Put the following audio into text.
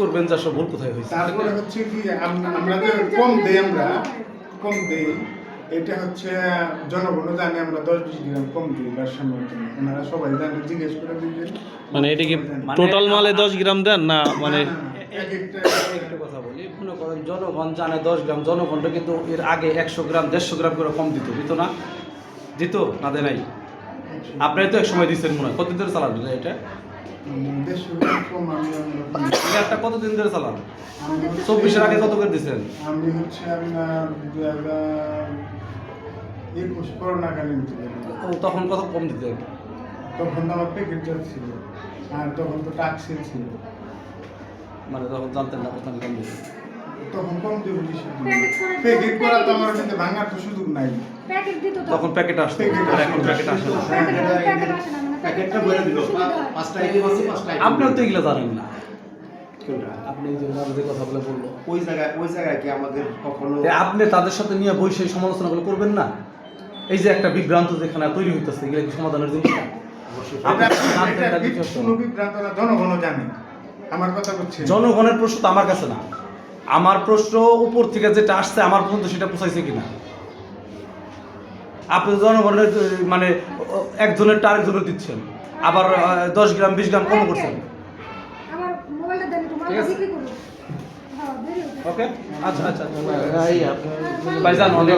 করবেন যে আসলে ভুল কোথায় হয়েছে। তারপরে হচ্ছে কি আমরা যে কম দেই এটা হচ্ছে জনগণও জানে আমরা 10-20 গ্রাম কম দিই ভারসাম্যের জন্য। ওনারা সবাই জানে, জিজ্ঞেস করে দিবেন। মানে এটা কি টোটাল মালে 10 গ্রাম দেন না মানে একটা কথা বলি, মনে করেন জনগণ জানে 10 গ্রাম, জনগণটা কিন্তু এর আগে 100 গ্রাম 150 গ্রাম করে কম দিত না? দিত না, দেয় নাই? আপনি তো এক সময় দিচ্ছেন মনে হয়, কতদিন ধরে চালান এটা? 150 গ্রাম কম আমরা একটা কতদিন ধরে চালান? 24-এর আগে কত করে দিচ্ছেন? আমি হচ্ছে আপনার 2021 করোনাকালীন থেকে। তখন কত কম দিতেন? তখন তো আমার প্যাকেট ছিল, আর তখন তো টাক্সিল ছিল। মানে তখন জানতেন না প্রথমে কম দিতেন? তখন কম দেব প্যাকেট করা তো আমার কাছে ভাঙার তো সুযোগ নাই। প্যাকেট দিত তখন প্যাকেট আসতো, আর এখন প্যাকেট আসে না। প্যাকেটটা বলে দিল 5 টাকা দিয়ে বলছি 5 টাকা। আপনিও তো এগুলো জানেন না। আপনি যে যে কথাগুলো বললো, ওই জায়গায় কি আমাদের কখনো আপনি তাদের সাথে নিয়ে বসে সমালোচনাগুলো করবেন না? এই যে একটা বিভ্রান্ত যেখানে তৈরি হইতেছে, এগুলো কি সমাধানের জিনিস না? জনগণও জানে। আমার কথা বলছি, জনগণের প্রশ্ন তো আমার কাছে না, আমার প্রশ্ন উপর থেকে যেটা আসছে আমার পর্যন্ত সেটা পৌঁছাইছে কিনা। আপনি জনগণের মানে একজনের আরেকজনের দিচ্ছেন, আবার 10 গ্রাম 20 গ্রাম কম করছেন। আমার মোবাইলটা দেন, তোমার বিক্রি করুন। হ্যাঁ, দেরি হচ্ছে। ওকে, আচ্ছা আচ্ছা ভাইজান, অনেক